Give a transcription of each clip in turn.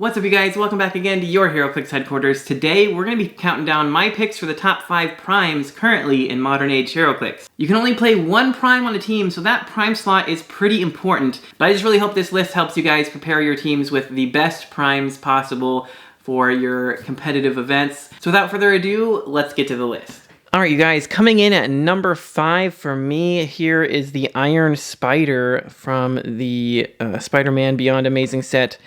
What's up, you guys? Welcome back again to your Heroclix headquarters. Today, we're going to be counting down my picks for the top 5 primes currently in modern age Heroclix. You can only play one prime on a team, so that prime slot is pretty important. But I just really hope this list helps you guys prepare your teams with the best primes possible for your competitive events. So without further ado, let's get to the list. Alright, you guys, coming in at number 5 for me, here is the Iron Spider from the SpiderMan Beyond Amazing set.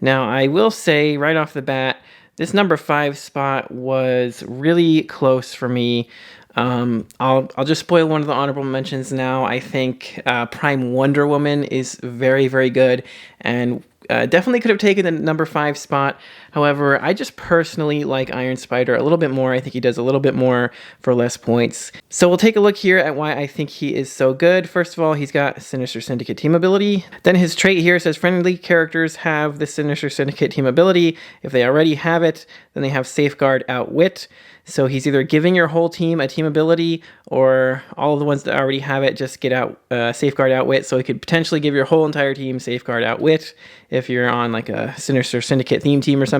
Now, I will say right off the bat, this number 5 spot was really close for me. I'll just spoil one of the honorable mentions now. I think Prime Wonder Woman is very, very good, and definitely could have taken the number 5 spot. However, I just personally like Iron Spider a little bit more. I think he does a little bit more for less points. So we'll take a look here at why I think he is so good. First of all, he's got Sinister Syndicate team ability. Then his trait here says friendly characters have the Sinister Syndicate team ability. If they already have it, then they have Safeguard Outwit. So he's either giving your whole team a team ability, or all of the ones that already have it just get out Safeguard Outwit. So he could potentially give your whole entire team Safeguard Outwit if you're on like a Sinister Syndicate theme team or something.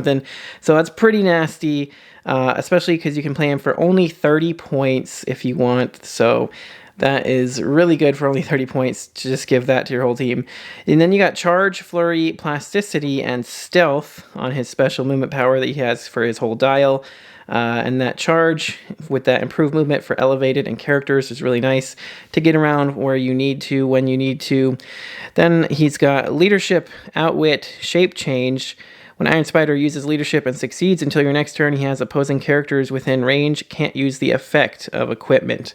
So that's pretty nasty, especially because you can play him for only 30 points if you want. So that is really good for only 30 points to just give that to your whole team. And then you got Charge, Flurry, Plasticity, and Stealth on his special movement power that he has for his whole dial. And that Charge with that improved movement for elevated and characters is really nice to get around where you need to, when you need to. Then he's got Leadership, Outwit, Shape Change. When Iron Spider uses Leadership and succeeds until your next turn, he has opposing characters within range can't use the effect of equipment.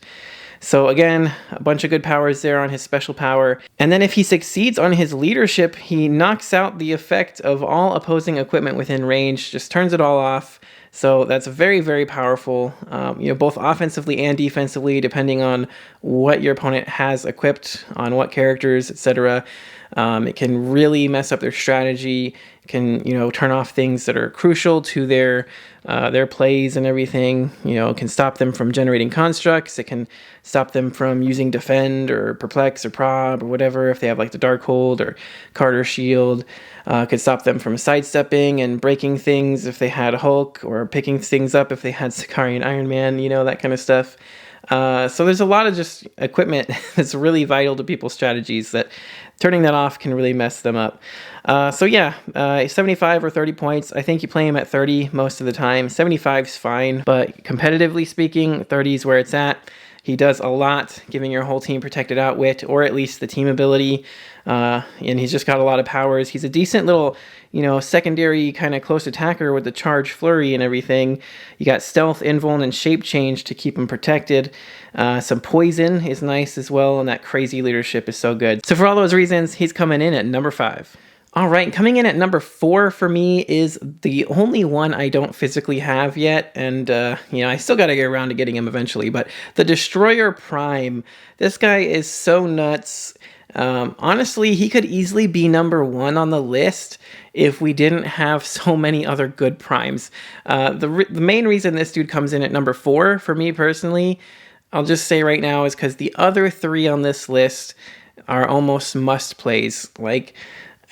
So again, a bunch of good powers there on his special power. And then if he succeeds on his Leadership, he knocks out the effect of all opposing equipment within range, just turns it all off. So that's very, very powerful, both offensively and defensively, depending on what your opponent has equipped on what characters, etc. It can really mess up their strategy. It can, turn off things that are crucial to their plays and everything. It can stop them from generating constructs. It can stop them from using Defend or Perplex or Prob or whatever if they have like the Darkhold or Carter Shield. Could stop them from sidestepping and breaking things if they had Hulk, or picking things up if they had Sakari and Iron Man, that kind of stuff. So there's a lot of just equipment that's really vital to people's strategies that turning that off can really mess them up. 75 or 30 points. I think you play him at 30 most of the time. 75's fine, but competitively speaking, 30 is where it's at. He does a lot, giving your whole team protected outwit, or at least the team ability. And he's just got a lot of powers. He's a decent little, secondary kind of close attacker with the Charge, Flurry, and everything. You got Stealth, Invuln, and Shape Change to keep him protected. Some Poison is nice as well, and that crazy Leadership is so good. So for all those reasons, he's coming in at number 5. All right, coming in at number 4 for me is the only one I don't physically have yet, and I still got to get around to getting him eventually, but the Destroyer Prime. This guy is so nuts. Honestly, he could easily be number 1 on the list if we didn't have so many other good primes. The main reason this dude comes in at number 4 for me personally, I'll just say right now, is because the other 3 on this list are almost must-plays. Like,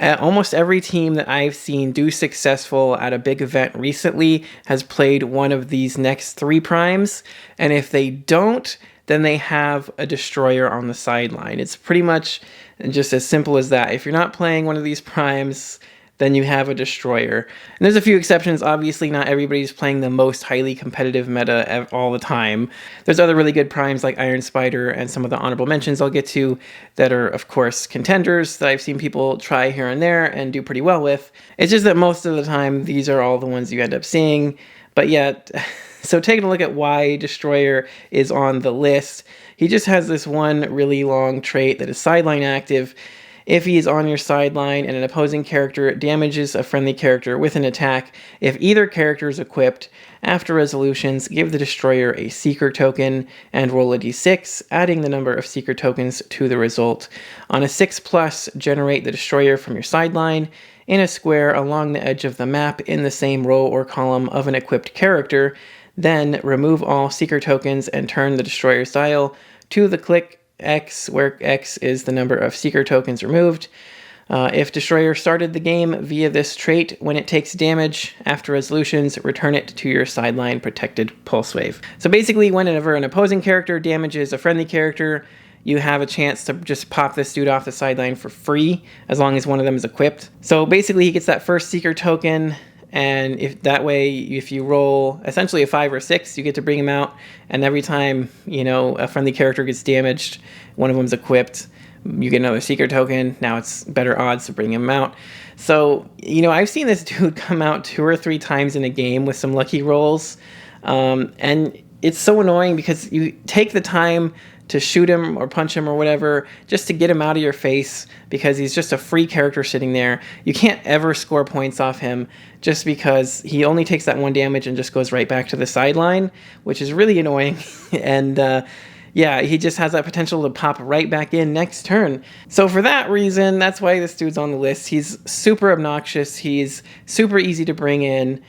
almost every team that I've seen do successful at a big event recently has played one of these next 3 primes, and if they don't, then they have a Destroyer on the sideline. It's pretty much just as simple as that. If you're not playing one of these primes, then you have a Destroyer. And there's a few exceptions. Obviously, not everybody's playing the most highly competitive meta all the time. There's other really good primes like Iron Spider and some of the honorable mentions I'll get to that are, of course, contenders that I've seen people try here and there and do pretty well with. It's just that most of the time, these are all the ones you end up seeing. But yet, so taking a look at why Destroyer is on the list, he just has this one really long trait that is sideline active. If he is on your sideline and an opposing character damages a friendly character with an attack, if either character is equipped, after resolutions, give the Destroyer a Seeker token and roll a d6, adding the number of Seeker tokens to the result. On a 6+, generate the Destroyer from your sideline in a square along the edge of the map in the same row or column of an equipped character. Then remove all Seeker tokens and turn the Destroyer's dial to the click X, where X is the number of Seeker tokens removed. If Destroyer started the game via this trait, when it takes damage after resolutions, return it to your sideline protected pulse wave. So basically, whenever an opposing character damages a friendly character, you have a chance to just pop this dude off the sideline for free, as long as one of them is equipped. So basically, he gets that first Seeker token, and if you roll essentially a 5 or 6, you get to bring him out, and every time, a friendly character gets damaged, one of them's equipped, you get another Seeker token. Now it's better odds to bring him out. So, I've seen this dude come out 2 or 3 times in a game with some lucky rolls. And it's so annoying because you take the time to shoot him or punch him or whatever just to get him out of your face because he's just a free character sitting there. You can't ever score points off him just because he only takes that 1 damage and just goes right back to the sideline, which is really annoying. And, yeah, he just has that potential to pop right back in next turn. So for that reason, that's why this dude's on the list. He's super obnoxious. He's super easy to bring in.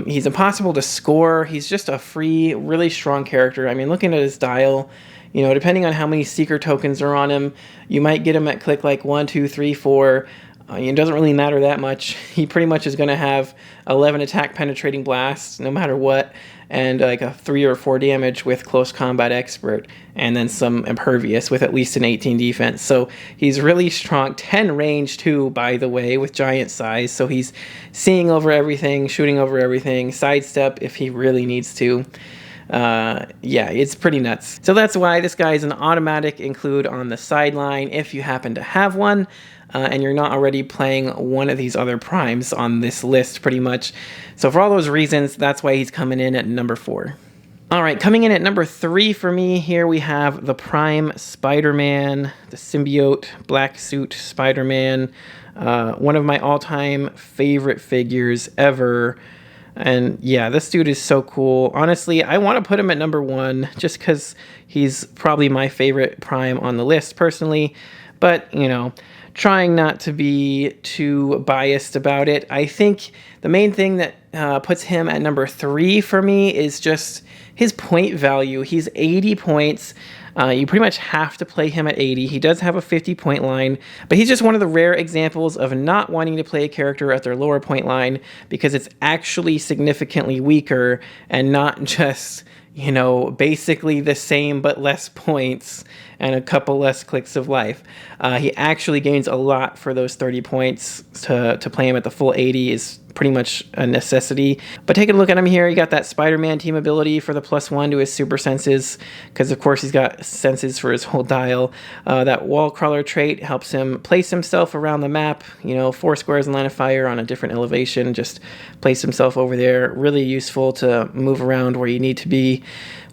He's impossible to score. He's just a free, really strong character. I mean, looking at his dial, depending on how many Seeker tokens are on him, you might get him at click like 1, 2, 3, 4. It doesn't really matter that much. He pretty much is going to have 11 attack penetrating blasts no matter what, and like a 3 or 4 damage with close combat expert, and then some impervious with at least an 18 defense. So he's really strong. 10 range too, by the way, with giant size. So he's seeing over everything, shooting over everything, sidestep if he really needs to. Yeah, it's pretty nuts. So that's why this guy is an automatic include on the sideline if you happen to have one. And you're not already playing one of these other primes on this list pretty much. So for all those reasons, that's why he's coming in at number 4. All right, coming in at number 3 for me, here we have the Prime SpiderMan, the symbiote black suit SpiderMan, one of my all-time favorite figures ever. And yeah, this dude is so cool. Honestly, I want to put him at number 1 just because he's probably my favorite prime on the list personally. But, trying not to be too biased about it. I think the main thing that puts him at number 3 for me is just his point value. He's 80 points. You pretty much have to play him at 80. He does have a 50-point line, but he's just one of the rare examples of not wanting to play a character at their lower point line because it's actually significantly weaker and not just, basically the same but less points and a couple less clicks of life. He actually gains a lot for those 30 points. To play him at the full 80 is pretty much a necessity. But taking a look at him here, he got that Spider-Man team ability for the +1 to his super senses, because of course he's got senses for his whole dial. That wall crawler trait helps him place himself around the map, 4 squares in line of fire on a different elevation, just place himself over there. Really useful to move around where you need to be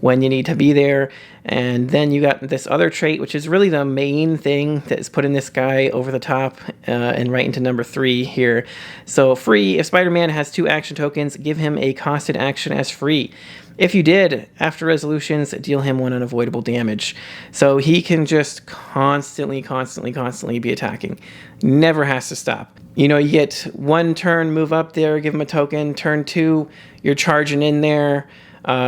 when you need to be there. And then you got this other trait, which is really the main thing that is putting this guy over the top and right into number 3 here. So free, if Spider-Man has 2 action tokens, give him a costed action as free. If you did, after resolutions, deal him 1 unavoidable damage. So he can just constantly be attacking. Never has to stop. You get 1 turn, move up there, give him a token. Turn 2, you're charging in there.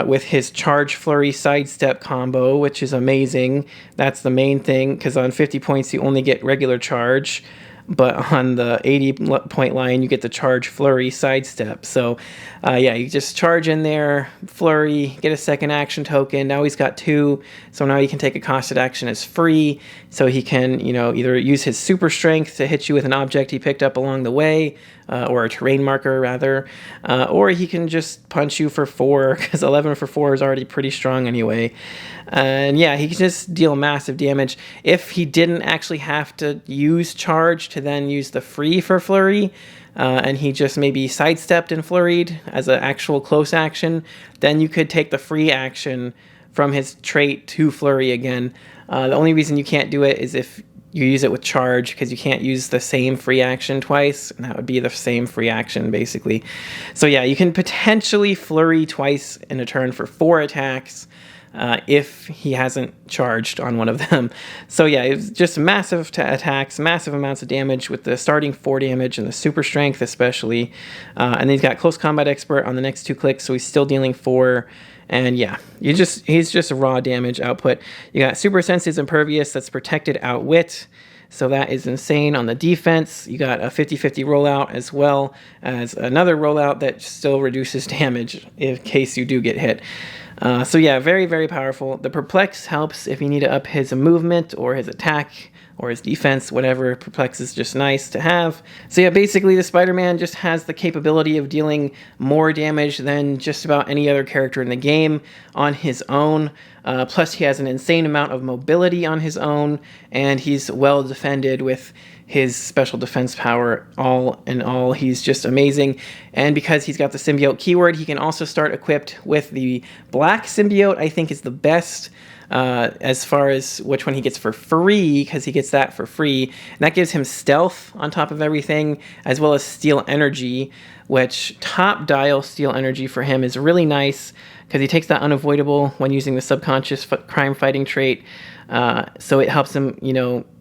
With his charge flurry sidestep combo, which is amazing. That's the main thing, because on 50 points you only get regular charge, but on the 80-point line you get the charge flurry sidestep. So yeah, you just charge in there, flurry, get a second action token. Now he's got 2, so now he can take a costed action as free. So he can, either use his super strength to hit you with an object he picked up along the way, or a terrain marker rather, or he can just punch you for 4, because 11 for 4 is already pretty strong anyway. And yeah, he can just deal massive damage. If he didn't actually have to use charge to then use the free for flurry, and he just maybe sidestepped and flurried as an actual close action, then you could take the free action from his trait to flurry again. The only reason you can't do it is if you use it with charge, because you can't use the same free action twice, and that would be the same free action basically. So yeah, you can potentially flurry twice in a turn for 4 attacks if he hasn't charged on one of them. So yeah, it's just massive attacks, massive amounts of damage with the starting 4 damage and the super strength especially. And then he's got close combat expert on the next 2 clicks, so he's still dealing 4. And yeah, he's just a raw damage output. You got super senses impervious, that's protected outwit. so that is insane. On the defense, you got a 50-50 rollout as well as another rollout that still reduces damage in case you do get hit. So yeah, very, very powerful. The Perplex helps if you need to up his movement or his attack or his defense, whatever. Perplex is just nice to have. So yeah, basically the Spider-Man just has the capability of dealing more damage than just about any other character in the game on his own. Plus he has an insane amount of mobility on his own, and he's well defended with his special defense power. All in all, he's just amazing. And because he's got the symbiote keyword, he can also start equipped with the black symbiote. I think is the best as far as which one he gets for free, because he gets that for free. And that gives him stealth on top of everything, as well as steal energy, which top dial steal energy for him is really nice because he takes that unavoidable when using the subconscious crime fighting trait. So it helps him,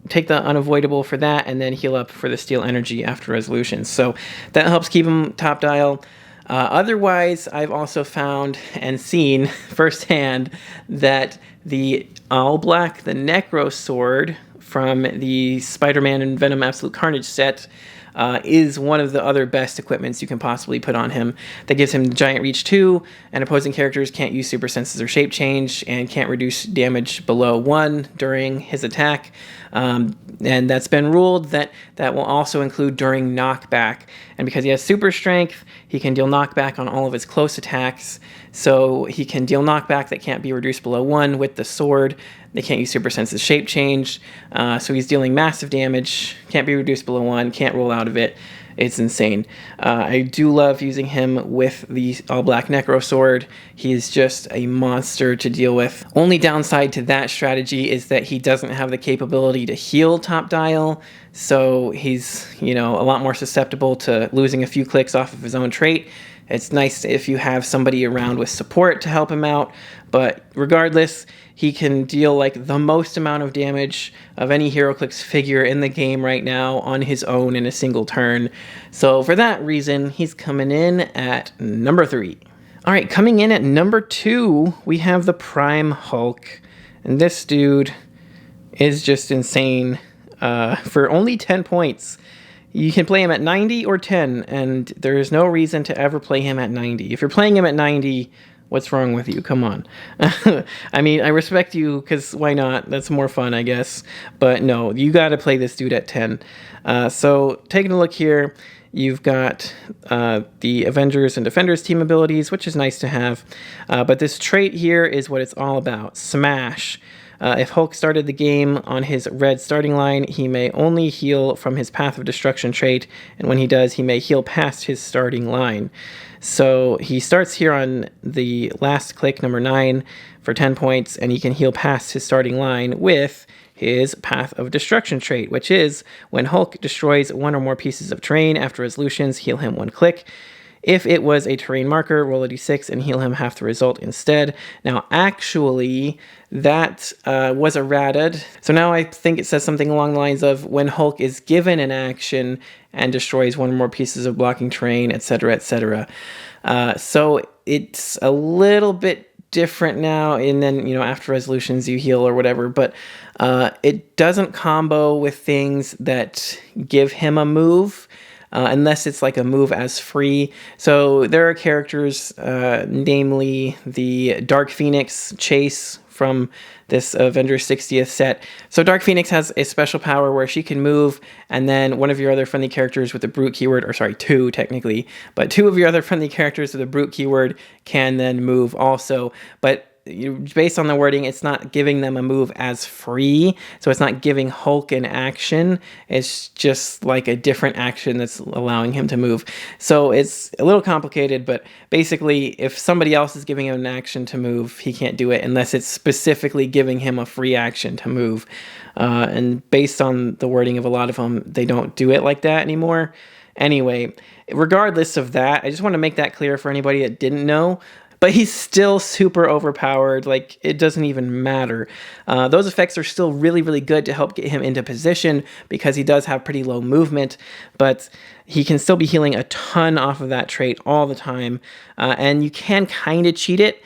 take the unavoidable for that and then heal up for the steal energy after resolution. So that helps keep him top dial. Otherwise, I've also found and seen firsthand that the all black, the Necro Sword from the Spider-Man and Venom Absolute Carnage set is one of the other best equipments you can possibly put on him. That gives him Giant Reach 2, and opposing characters can't use super senses or shape change, and can't reduce damage below 1 during his attack. And that's been ruled that will also include during knockback. And because he has super strength, he can deal knockback on all of his close attacks. So he can deal knockback that can't be reduced below 1 with the sword. They can't use super senses shape change. So he's dealing massive damage, can't be reduced below 1, can't roll out of it. It's insane. I do love using him with the all-black Necro Sword. He's just a monster to deal with. Only downside to that strategy is that he doesn't have the capability to heal top dial, so he's, a lot more susceptible to losing a few clicks off of his own trait. It's nice if you have somebody around with support to help him out, but regardless, he can deal the most amount of damage of any Heroclix figure in the game right now on his own in a single turn. So for that reason, he's coming in at number 3. All right, coming in at number 2, we have the Prime Hulk. And this dude is just insane for only 10 points. You can play him at 90 or 10, and there is no reason to ever play him at 90. If you're playing him at 90, what's wrong with you? Come on. I mean, I respect you, because why not? That's more fun, I guess. But no, you got to play this dude at 10. So taking a look here, you've got the Avengers and Defenders team abilities, which is nice to have. But this trait here is what it's all about. Smash. If Hulk started the game on his red starting line, he may only heal from his Path of Destruction trait, and when he does, he may heal past his starting line. So he starts here on the last click, number 9, for 10 points, and he can heal past his starting line with his Path of Destruction trait, which is when Hulk destroys one or more pieces of terrain after resolutions, heal him 1 click. If it was a terrain marker, roll a d6 and heal him half the result instead. Now, actually, that was errated. So now I think it says something along the lines of when Hulk is given an action and destroys one or more pieces of blocking terrain, etc., etc. So it's a little bit different now, and then, after resolutions you heal or whatever, but it doesn't combo with things that give him a move. Unless it's a move as free. So there are characters, namely the Dark Phoenix Chase from this Avengers 60th set. So Dark Phoenix has a special power where she can move, and then one of your other friendly characters with the Brute keyword, or sorry, 2 technically, but 2 of your other friendly characters with the Brute keyword can then move also. But based on the wording, it's not giving them a move as free, so it's not giving Hulk an action. It's just a different action that's allowing him to move. So it's a little complicated, but basically, if somebody else is giving him an action to move, he can't do it unless it's specifically giving him a free action to move. And based on the wording of a lot of them, they don't do it like that anymore. Anyway, regardless of that, I just want to make that clear for anybody that didn't know. But he's still super overpowered, it doesn't even matter. Those effects are still really, really good to help get him into position because he does have pretty low movement, but he can still be healing a ton off of that trait all the time. And you can kind of cheat it.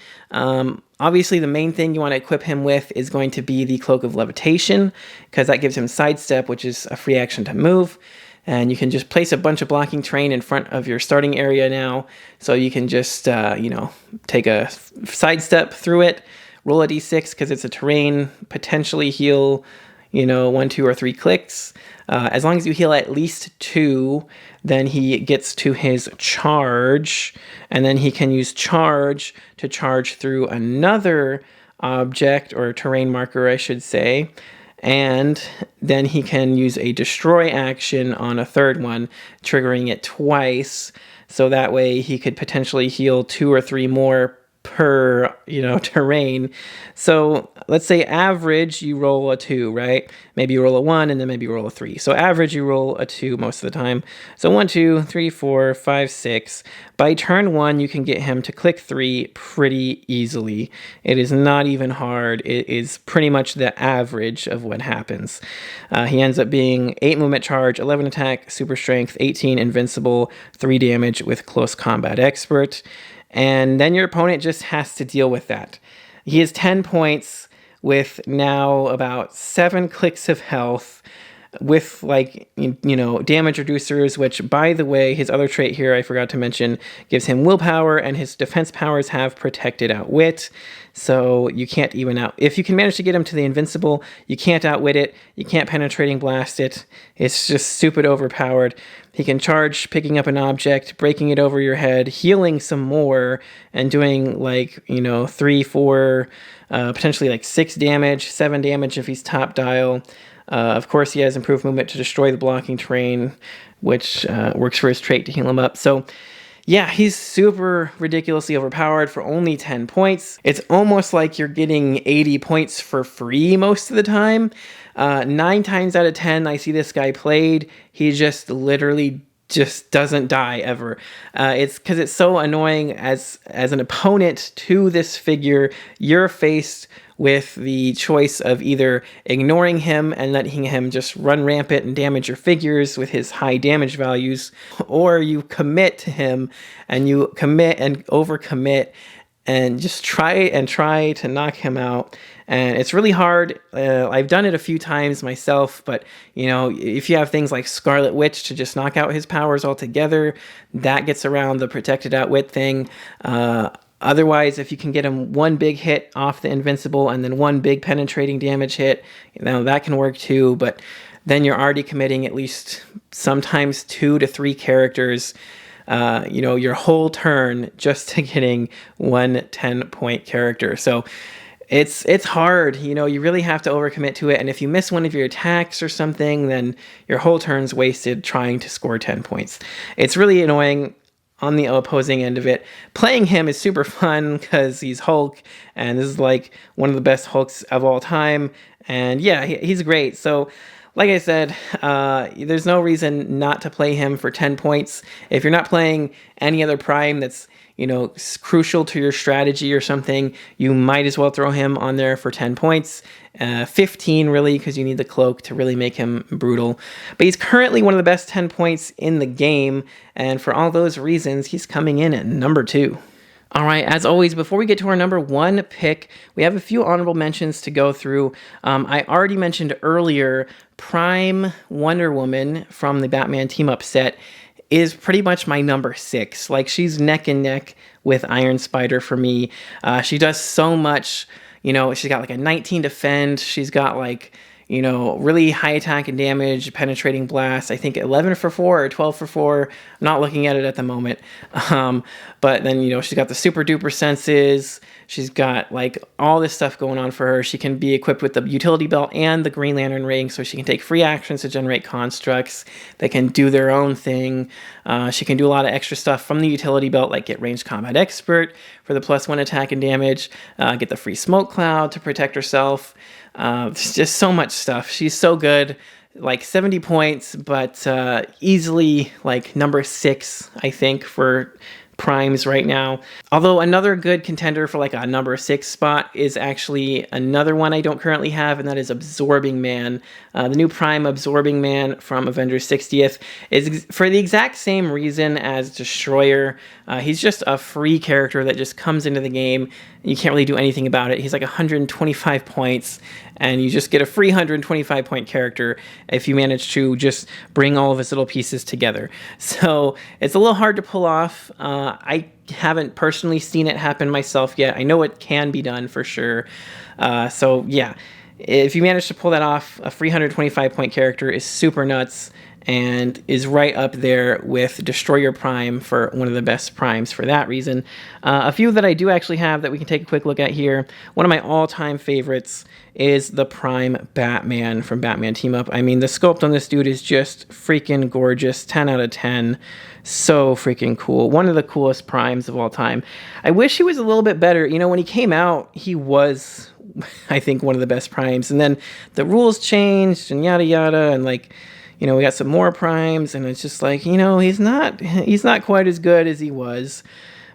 Obviously, the main thing you want to equip him with is going to be the Cloak of Levitation, because that gives him sidestep, which is a free action to move. And you can just place a bunch of blocking terrain in front of your starting area now. So you can just, take a sidestep through it, roll a d6 because it's a terrain, potentially heal, 1, 2, or 3 clicks. As long as you heal at least 2, then he gets to his charge, and then he can use charge to charge through another object, or terrain marker, I should say. And then he can use a destroy action on a third one, triggering it twice. So that way he could potentially heal 2 or 3 more per, terrain. So let's say average, you roll a 2, right? Maybe you roll a 1 and then maybe you roll a 3. So average, you roll a 2 most of the time. So 1, 2, 3, 4, 5, 6. By turn 1, you can get him to click 3 pretty easily. It is not even hard. It is pretty much the average of what happens. He ends up being 8 movement charge, 11 attack, super strength, 18 invincible, 3 damage with close combat expert. And then your opponent just has to deal with that. He has 10 points with now about 7 clicks of health with damage reducers, which, by the way, his other trait here I forgot to mention gives him willpower, and his defense powers have protected outwit. So you can't even if you can manage to get him to the invincible, you can't outwit it, you can't penetrating blast it. It's just stupid overpowered. He can charge, picking up an object, breaking it over your head, healing some more, and doing 3, 4, potentially 6 damage, 7 damage if he's top dial. Of course, he has improved movement to destroy the blocking terrain, which works for his trait to heal him up. So yeah, he's super ridiculously overpowered for only 10 points. It's almost like you're getting 80 points for free most of the time. 9 times out of 10, I see this guy played, he just literally just doesn't die ever. It's because it's so annoying as an opponent to this figure. You're faced with the choice of either ignoring him and letting him just run rampant and damage your figures with his high damage values, or you commit to him and you commit and overcommit and just try to knock him out. And it's really hard. I've done it a few times myself, but if you have things like Scarlet Witch to just knock out his powers altogether, that gets around the protected outwit thing. Otherwise, if you can get him 1 big hit off the invincible and then 1 big penetrating damage hit, that can work too. But then you're already committing at least sometimes 2 to 3 characters, your whole turn just to getting 1 10-point character. So it's hard. You really have to overcommit to it. And if you miss one of your attacks or something, then your whole turn's wasted trying to score 10 points. It's really annoying on the opposing end of it. Playing him is super fun because he's Hulk, and this is one of the best Hulks of all time. And yeah, he's great. So like I said, there's no reason not to play him for 10 points. If you're not playing any other Prime that's crucial to your strategy or something, you might as well throw him on there for 10 points. 15 really, because you need the cloak to really make him brutal. But he's currently one of the best 10 points in the game, and for all those reasons, he's coming in at number 2. All right, as always, before we get to our number 1 pick, we have a few honorable mentions to go through. I already mentioned earlier, Prime Wonder Woman from the Batman team-up set is pretty much my number 6. She's neck and neck with Iron Spider for me. She does so much. She's got a 19 defend. She's got really high attack and damage, penetrating blast. I think 11 for 4 or 12 for 4. I'm not looking at it at the moment. But then, she's got the super duper senses. She's got all this stuff going on for her. She can be equipped with the utility belt and the Green Lantern ring, so she can take free actions to generate constructs. They can do their own thing. She can do a lot of extra stuff from the utility belt, like get ranged combat expert for the +1 attack and damage, get the free smoke cloud to protect herself. There's just so much stuff. She's so good. 70 points, but easily number 6, I think, for primes right now. Although another good contender for like a number 6 spot is actually another one I don't currently have, and that is Absorbing Man. The new prime Absorbing Man from Avengers 60th is for the exact same reason as Destroyer. He's just a free character that just comes into the game. You can't really do anything about it. He's like 125 points, and you just get a free 125 point character if you manage to just bring all of his little pieces together. So it's a little hard to pull off. I haven't personally seen it happen myself yet. I know it can be done for sure. So yeah, if you manage to pull that off, a free 125 point character is super nuts and is right up there with Destroyer Prime for one of the best primes for that reason. A few that I do actually have that we can take a quick look at here. One of my all-time favorites is the Prime Batman from Batman Team Up. I mean, the sculpt on this dude is just freaking gorgeous. 10 out of 10. So freaking cool. One of the coolest primes of all time. I wish he was a little bit better. You know, when he came out, he was, I think, one of the best primes. And then the rules changed and yada yada, and like, you know, we got some more primes, and it's just like, you know, he's not quite as good as he was,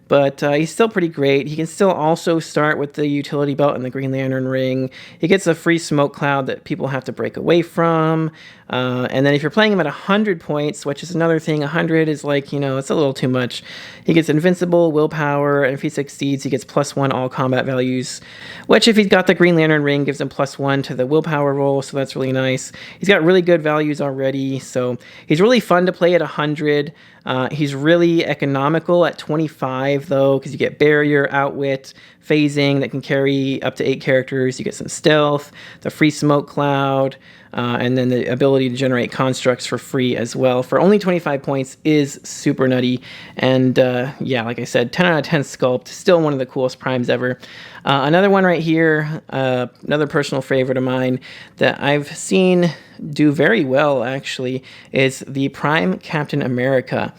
but he's still pretty great. He can still also start with the utility belt and the Green Lantern ring. He gets a free smoke cloud that people have to break away from. And then if you're playing him at 100 points, which is another thing, 100 is like, you know, it's a little too much. He gets invincible, willpower, and if he succeeds, he gets +1 all combat values, which if he's got the Green Lantern ring, gives him +1 to the willpower roll, so that's really nice. He's got really good values already, so he's really fun to play at 100. He's really economical at 25, though, because you get barrier, outwit, phasing that can carry up to 8 characters. You get some stealth, the free smoke cloud, and then the ability to generate constructs for free as well. For only 25 points is super nutty. And yeah, like I said, 10 out of 10 sculpt, still one of the coolest primes ever. Another one right here, another personal favorite of mine that I've seen do very well, actually, is the Prime Captain America.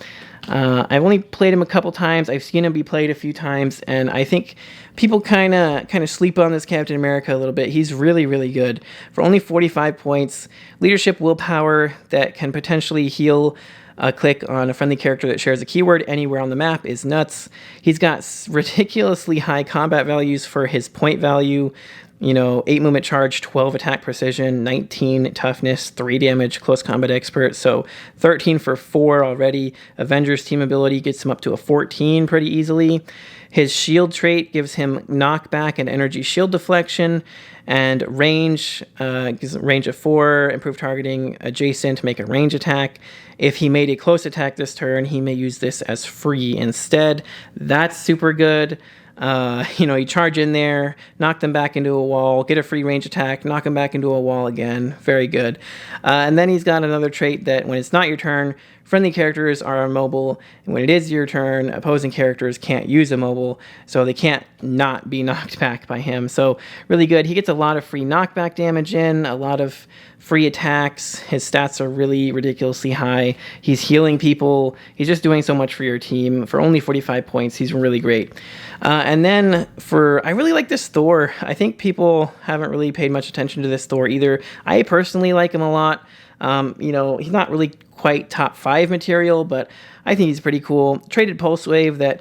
I've only played him a couple times. I've seen him be played a few times, and I think people kind of sleep on this Captain America a little bit. He's really, really good. For only 45 points, leadership willpower that can potentially heal a click on a friendly character that shares a keyword anywhere on the map is nuts. He's got ridiculously high combat values for his point value. You know, 8 movement charge, 12 attack precision, 19 toughness, 3 damage, close combat expert. So 13 for 4 already. Avengers team ability gets him up to a 14 pretty easily. His shield trait gives him knockback and energy shield deflection. And range, gives a range of 4, improved targeting adjacent to make a range attack. If he made a close attack this turn, he may use this as free instead. That's super good. You know, you charge in there, knock them back into a wall, get a free range attack, knock them back into a wall again. Very good. And then he's got another trait that when it's not your turn, friendly characters are immobile, and when it is your turn, opposing characters can't use immobile, so they can't not be knocked back by him. So really good. He gets a lot of free knockback damage in, a lot of free attacks. His stats are really ridiculously high. He's healing people. He's just doing so much for your team. For only 45 points, he's really great. And then I really like this Thor. I think people haven't really paid much attention to this Thor either. I personally like him a lot. You know, he's not really quite top 5 material, but I think he's pretty cool. Traded Pulse Wave that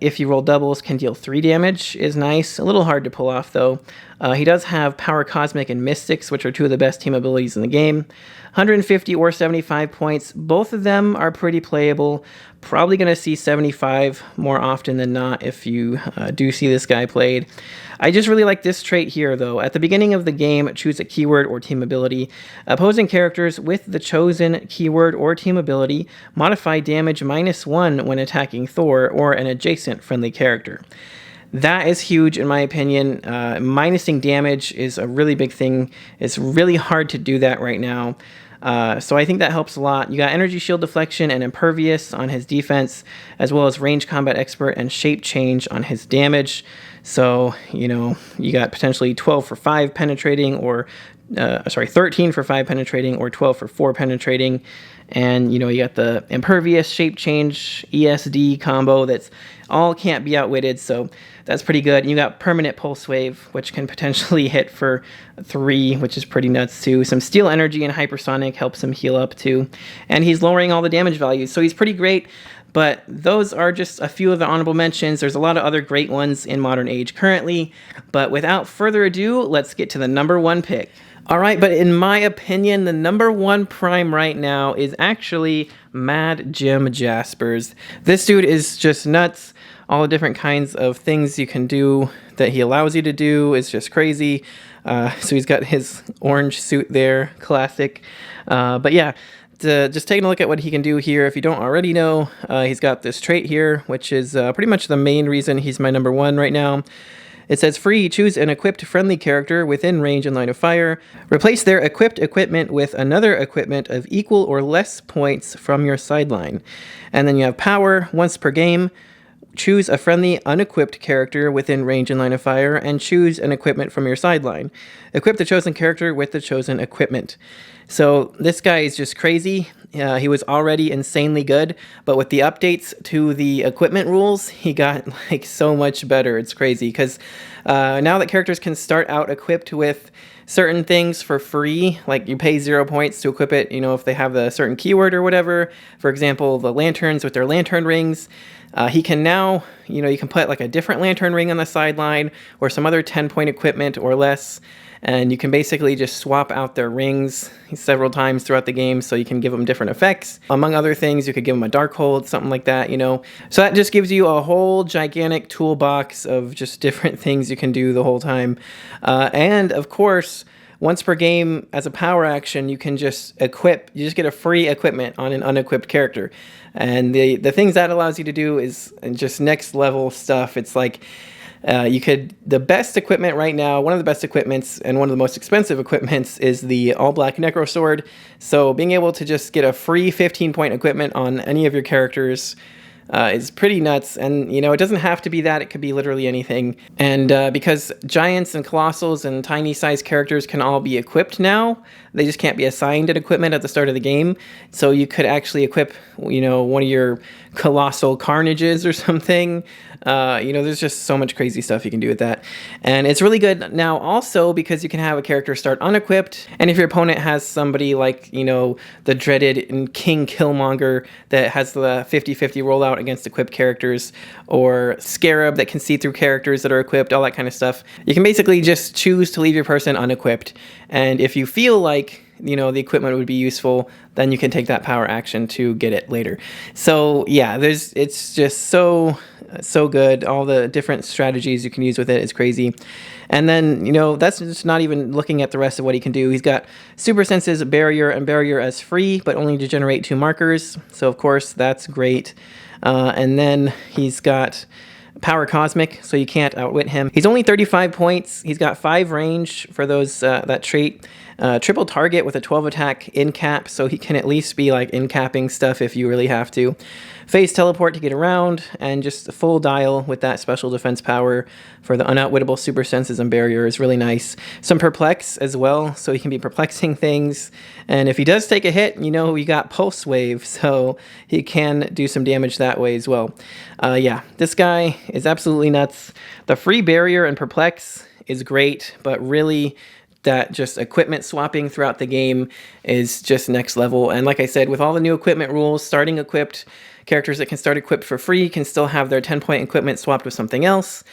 if you roll doubles can deal 3 damage is nice. A little hard to pull off, though. He does have Power Cosmic and Mystics, which are 2 of the best team abilities in the game. 150 or 75 points. Both of them are pretty playable. Probably going to see 75 more often than not if you do see this guy played. I just really like this trait here, though. At the beginning of the game, choose a keyword or team ability. Opposing characters with the chosen keyword or team ability modify damage -1 when attacking Thor or an adjacent friendly character. That is huge in my opinion. Minusing damage is a really big thing. It's really hard to do that right now. So I think that helps a lot. You got energy shield deflection and impervious on his defense, as well as range combat expert and shape change on his damage. So, you know, you got potentially 12 for 5 penetrating, or 13 for 5 penetrating, or 12 for 4 penetrating. And, you know, you got the impervious, shape change, ESD combo that's all can't be outwitted, so that's pretty good. And you got permanent pulse wave, which can potentially hit for 3, which is pretty nuts too. Some steel energy and hypersonic helps him heal up too. And he's lowering all the damage values, so he's pretty great. But those are just a few of the honorable mentions. There's a lot of other great ones in Modern Age currently. But without further ado, let's get to the number 1 pick. All right, but in my opinion, the number 1 prime right now is actually Mad Jim Jaspers. This dude is just nuts. All the different kinds of things you can do that he allows you to do is just crazy. So he's got his orange suit there, classic. But yeah, just taking a look at what he can do here. If you don't already know, he's got this trait here, which is pretty much the main reason he's my number 1 right now. It says, free, choose an equipped friendly character within range and line of fire. Replace their equipped equipment with another equipment of equal or less points from your sideline. And then you have power, once per game. Choose a friendly unequipped character within range and line of fire, and choose an equipment from your sideline. Equip the chosen character with the chosen equipment. So this guy is just crazy. He was already insanely good, but with the updates to the equipment rules, he got like so much better. It's crazy because now that characters can start out equipped with certain things for free, like you pay 0 points to equip it, you know, if they have the certain keyword or whatever. For example, the lanterns with their lantern rings. He can now, you know, you can put like a different lantern ring on the sideline or some other 10-point equipment or less. And you can basically just swap out their rings several times throughout the game so you can give them different effects. Among other things, you could give them a dark hold, something like that, you know. So that just gives you a whole gigantic toolbox of just different things you can do the whole time. And of course, once per game as a power action, you can just equip, you just get a free equipment on an unequipped character. And the things that allows you to do is just next level stuff. It's like, the best equipment right now, one of the best equipments and one of the most expensive equipments is the all black necro sword. So being able to just get a free 15-point equipment on any of your characters is pretty nuts. And, you know, it doesn't have to be that. It could be literally anything. And because giants and colossals and tiny sized characters can all be equipped now, they just can't be assigned an equipment at the start of the game. So you could actually equip, you know, one of your colossal carnages or something. You know, there's just so much crazy stuff you can do with that. And it's really good now also because you can have a character start unequipped. And if your opponent has somebody like, you know, the dreaded King Killmonger that has the 50-50 rollout against equipped characters, or Scarab that can see through characters that are equipped, all that kind of stuff, you can basically just choose to leave your person unequipped. And if you feel like, you know, the equipment would be useful, then you can take that power action to get it later. So yeah, it's just so good. All the different strategies you can use with it is crazy. And then, you know, that's just not even looking at the rest of what he can do. He's got Super Senses, Barrier, and Barrier as free, but only to generate 2 markers. So of course, that's great. And then he's got Power Cosmic, so you can't outwit him. He's only 35 points. He's got 5 range for those that trait. Triple target with a 12 attack in cap, so he can at least be like in capping stuff if you really have to. Phase teleport to get around, and just a full dial with that special defense power for the unoutwittable super senses and barrier is really nice. Some perplex as well, so he can be perplexing things. And if he does take a hit, you know, you got pulse wave, so he can do some damage that way as well. Yeah, this guy is absolutely nuts. The free barrier and perplex is great, but really that just equipment swapping throughout the game is just next level. And like I said, with all the new equipment rules, starting equipped, characters that can start equipped for free can still have their 10-point equipment swapped with something else.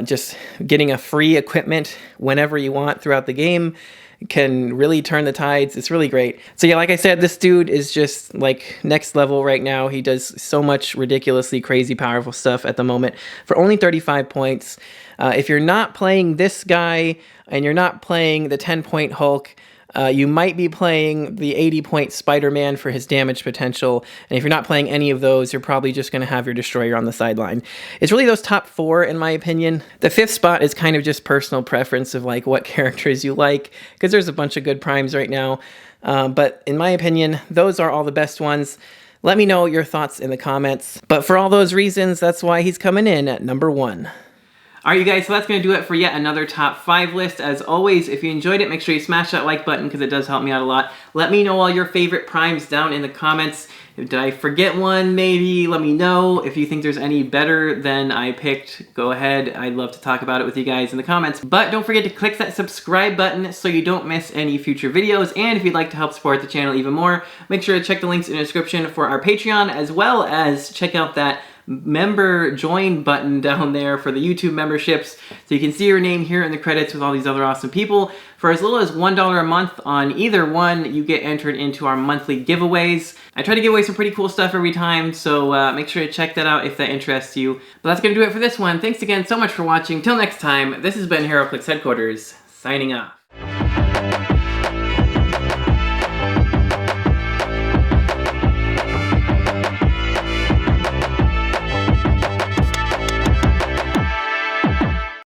Just getting a free equipment whenever you want throughout the game can really turn the tides. It's really great. So yeah, like I said, this dude is just like next level right now. He does so much ridiculously crazy powerful stuff at the moment for only 35 points. If you're not playing this guy and you're not playing the 10-point Hulk, you might be playing the 80-point SpiderMan for his damage potential. And if you're not playing any of those, you're probably just going to have your Destroyer on the sideline. It's really those top 4, in my opinion. The 5th spot is kind of just personal preference of like what characters you like, because there's a bunch of good primes right now. But in my opinion, those are all the best ones. Let me know your thoughts in the comments. But for all those reasons, that's why he's coming in at number 1. Alright you guys, so that's going to do it for yet another top 5 list. As always, if you enjoyed it, make sure you smash that like button because it does help me out a lot. Let me know all your favorite primes down in the comments. Did I forget one maybe? Let me know. If you think there's any better than I picked, go ahead. I'd love to talk about it with you guys in the comments. But don't forget to click that subscribe button so you don't miss any future videos. And if you'd like to help support the channel even more, make sure to check the links in the description for our Patreon, as well as check out that member join button down there for the YouTube memberships, so you can see your name here in the credits with all these other awesome people. For as little as $1 a month on either one, you get entered into our monthly giveaways. I try to give away some pretty cool stuff every time, so make sure to check that out if that interests you. But that's gonna do it for this one. Thanks again so much for watching. Till next time, this has been Heroclix Headquarters, signing off.